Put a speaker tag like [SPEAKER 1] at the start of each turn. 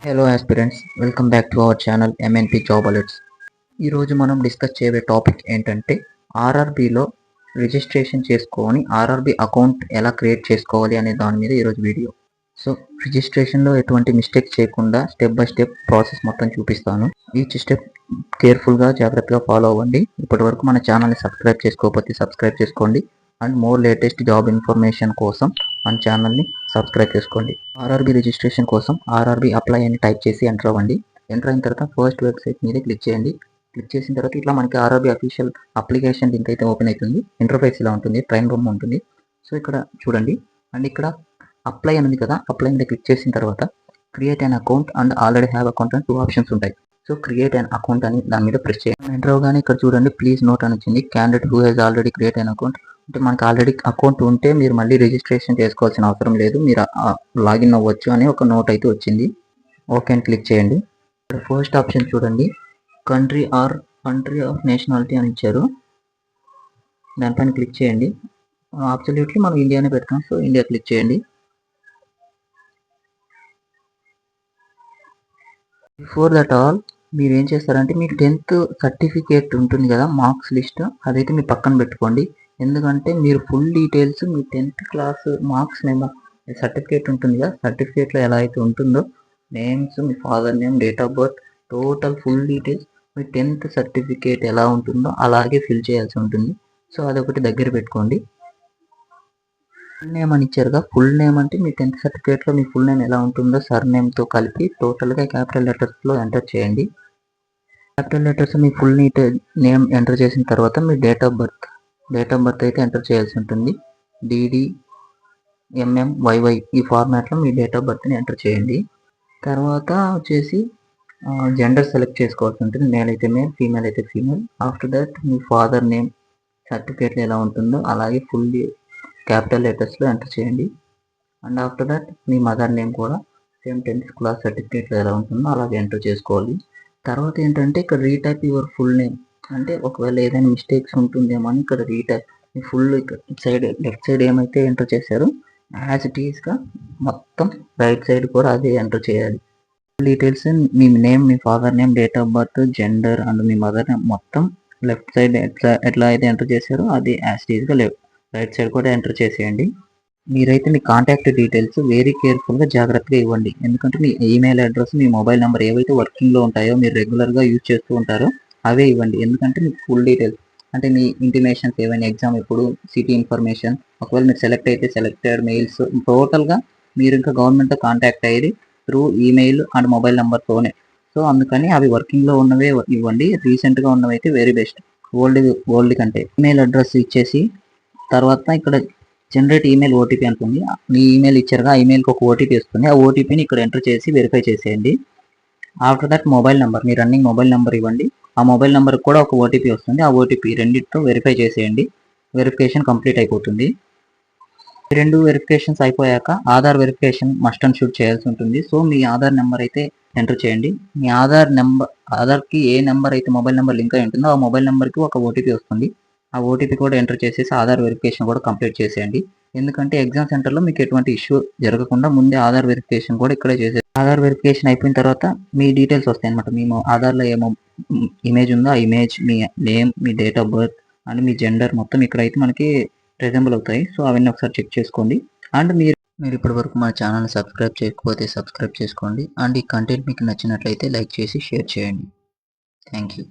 [SPEAKER 1] Hello aspirants, welcome back to our channel MNP job alerts. ఈరోజు మనం discuss చేయబోయే topic ఏంటంటే ఆర్ఆర్బిలో రిజిస్ట్రేషన్ చేసుకొని ఆర్ఆర్బి అకౌంట్ ఎలా క్రియేట్ చేసుకోవాలి అనే దాని మీద ఈరోజు వీడియో. సో రిజిస్ట్రేషన్లో ఎటువంటి మిస్టేక్ చేయకుండా స్టెప్ బై స్టెప్ ప్రాసెస్ మొత్తం చూపిస్తాను. ఈచ్ స్టెప్ కేర్ఫుల్గా జాగ్రత్తగా ఫాలో అవ్వండి. ఇప్పటివరకు మన ఛానల్ని సబ్స్క్రైబ్ చేసుకోకపోతే సబ్స్క్రైబ్ చేసుకోండి and more latest job information కోసం మన ఛానల్ని సబ్స్క్రైబ్ చేసుకోండి. ఆర్ఆర్బి రిజిస్ట్రేషన్ కోసం ఆర్ఆర్బి అప్లై అని టైప్ చేసి ఎంటర్ అవ్వండి. ఎంటర్ అయిన తర్వాత ఫస్ట్ వెబ్సైట్ మీద క్లిక్ చేయండి. క్లిక్ చేసిన తర్వాత ఇట్లా మనకి ఆర్ఆర్బి అఫీషియల్ అప్లికేషన్ లింక్ అయితే ఓపెన్ అవుతుంది. ఇంటర్ఫేస్ ఇలా ఉంటుంది, ట్రైన్ రూమ్ ఉంటుంది. సో ఇక్కడ చూడండి అండ్ ఇక్కడ అప్లై అని ఉంది కదా, అప్లై మీద క్లిక్ చేసిన తర్వాత create an account and already have account అని 2 ఆప్షన్స్ ఉంటాయి. సో క్రియేట్ అన్ అకౌంట్ అని దాని మీద ప్రెస్ చేయండి. ఎంటర్ అవగానే ఇక్కడ చూడండి ప్లీజ్ నోట్ అని వచ్చింది. Candidate who has already create an account అంటే మనకు ఆల్రెడీ అకౌంట్ ఉంటే మీరు మళ్ళీ రిజిస్ట్రేషన్ చేసుకోవాల్సిన అవసరం లేదు, మీరు లాగిన్ అవ్వచ్చు అని ఒక నోట్ అయితే వచ్చింది. ఓకే అని క్లిక్ చేయండి. ఇక్కడ ఫస్ట్ ఆప్షన్ చూడండి, కంట్రీ ఆఫ్ నేషనాలిటీ అని ఇచ్చారు. దానిపైన క్లిక్ చేయండి. అబ్సల్యూట్లీ మనం ఇండియానే పెడతాం, సో ఇండియా క్లిక్ చేయండి. బిఫోర్ దట్ ఆల్ మీరు ఏం చేస్తారంటే మీ 10th సర్టిఫికేట్ ఉంటుంది కదా, మార్క్స్ లిస్ట్, అదైతే మీ పక్కన పెట్టుకోండి. ఎందుకంటే మీరు ఫుల్ డీటెయిల్స్ మీ 10th క్లాస్ మార్క్స్ సర్టిఫికేట్ ఉంటుంది కదా, సర్టిఫికేట్లో ఎలా అయితే ఉంటుందో names, me father name, date of birth, total full details me 10th certificate ఎలా ఉంటుందో అలాగే ఫిల్ చేయాల్సి ఉంటుంది. సో అదొకటి దగ్గర పెట్టుకోండి. ఫుల్ నేమ్ అని ఇచ్చారుగా, ఫుల్ నేమ్ అంటే మీ 10th సర్టిఫికేట్లో మీ ఫుల్ నేమ్ ఎలా ఉంటుందో సర్ నేమ్తో కలిపి టోటల్గా క్యాపిటల్ లెటర్స్లో ఎంటర్ చేయండి. క్యాపిటల్ లెటర్స్ మీ ఫుల్ నేమ్ ఎంటర్ చేసిన తర్వాత మీ డేట్ ఆఫ్ బర్త్ అయితే ఎంటర్ చేయాల్సి ఉంటుంది. డిడి ఎంఎం వైవై ఈ ఫార్మాట్లో మీ డేట్ ఆఫ్ బర్త్ని ఎంటర్ చేయండి. తర్వాత వచ్చేసి జెండర్ సెలెక్ట్ చేసుకోవాల్సి ఉంటుంది. మేల్ అయితే మేల్, ఫీమేల్ అయితే female. After that me father name సర్టిఫికేట్లో ఎలా ఉంటుందో అలాగే ఫుల్ క్యాపిటల్ లెటర్స్లో ఎంటర్ చేయండి. And after that me mother name కూడా సేమ్ 10th క్లాస్ సర్టిఫికేట్లో ఎలా ఉంటుందో అలాగే ఎంటర్ చేసుకోవాలి. తర్వాత ఏంటంటే ఇక్కడ రీటైప్ యువర్ ఫుల్ నేమ్, అంటే ఒకవేళ ఏదైనా మిస్టేక్స్ ఉంటుందేమో అని ఇక్కడ రీటైప్ మీ ఫుల్ సైడ్ లెఫ్ట్ సైడ్ ఏమైతే ఎంటర్ చేశారో యాజ్ ఇట్ ఈస్గా మొత్తం రైట్ సైడ్ కూడా అదే ఎంటర్ చేయాలి. Details me name, me father name, date of birth, gender and me mother name మొత్తం లెఫ్ట్ సైడ్ ఎట్లా అయితే ఎంటర్ చేశారో అది యాజ్ ఇట్ ఈస్గా రైట్ సైడ్ కూడా ఎంటర్ చేసేయండి. మీరైతే మీ కాంటాక్ట్ డీటెయిల్స్ వెరీ కేర్ఫుల్గా జాగ్రత్తగా ఇవ్వండి. ఎందుకంటే మీ ఈమెయిల్ అడ్రస్, మీ మొబైల్ నెంబర్ ఏవైతే వర్కింగ్లో ఉంటాయో మీరు రెగ్యులర్గా యూజ్ చేస్తూ ఉంటారో అవే ఇవ్వండి. ఎందుకంటే మీకు ఫుల్ డీటెయిల్స్ అంటే మీ ఇంటిమేషన్స్ ఏవైనా, ఎగ్జామ్ ఎప్పుడు, సిటీ ఇన్ఫర్మేషన్, ఒకవేళ మీరు సెలెక్ట్ అయితే సెలెక్టెడ్ మెయిల్స్, టోటల్గా మీరు ఇంకా గవర్నమెంట్తో కాంటాక్ట్ అయ్యేది త్రూ ఈమెయిల్ అండ్ మొబైల్ నెంబర్తోనే. సో అందుకని అవి వర్కింగ్లో ఉన్నవే ఇవ్వండి. రీసెంట్గా ఉన్నవి అయితే వెరీ బెస్ట్. ఓల్డ్ కంటే ఈమెయిల్ అడ్రస్ ఇచ్చేసి తర్వాత ఇక్కడ జనరేట్ ఈమెయిల్ ఓటీపీ అనుకుంది. మీ ఈమెయిల్ ఇచ్చారుగా, ఆ ఈమెయిల్కి ఒక ఓటీపీ వస్తుంది. ఆ ఓటీపీని ఇక్కడ ఎంటర్ చేసి వెరిఫై చేసేయండి. After that mobile number, me running mobile number ఇవ్వండి. ఆ మొబైల్ నెంబర్కి కూడా ఒక ఓటీపీ వస్తుంది. ఆ ఓటీపీ రెండింటితో వెరిఫై చేసేయండి. వెరిఫికేషన్ కంప్లీట్ అయిపోతుంది. ఈ 2 వెరిఫికేషన్స్ అయిపోయాక Aadhaar verification must and should చేయాల్సి ఉంటుంది. సో మీ ఆధార్ నెంబర్ అయితే ఎంటర్ చేయండి. మీ ఆధార్కి ఏ నెంబర్ అయితే మొబైల్ నెంబర్ లింక్ అయి ఉంటుందో ఆ మొబైల్ నెంబర్కి ఒక ఓటీపీ వస్తుంది. ఆ ఓటీపీ కూడా ఎంటర్ చేసేసి ఆధార్ వెరిఫికేషన్ కూడా కంప్లీట్ చేసేయండి. ఎందుకంటే ఎగ్జామ్ సెంటర్లో మీకు ఎటువంటి ఇష్యూ జరగకుండా ముందే ఆధార్ వెరిఫికేషన్ కూడా ఇక్కడే చేసేది. ఆధార్ వెరిఫికేషన్ అయిపోయిన తర్వాత మీ డీటెయిల్స్ వస్తాయి అనమాట. మీ ఆధార్లో ఏమో ఇమేజ్ ఉందో ఆ image, me name, me date of birth and me gender మొత్తం ఇక్కడైతే మనకి రిజెంబుల్ అవుతాయి. సో అవన్నీ ఒకసారి చెక్ చేసుకోండి. అండ్ మీరు ఇప్పటి వరకు మన ఛానల్ని సబ్స్క్రైబ్ చేయకపోతే సబ్స్క్రైబ్ చేసుకోండి. అండ్ ఈ కంటెంట్ మీకు నచ్చినట్లయితే లైక్ చేసి షేర్ చేయండి. Thank you.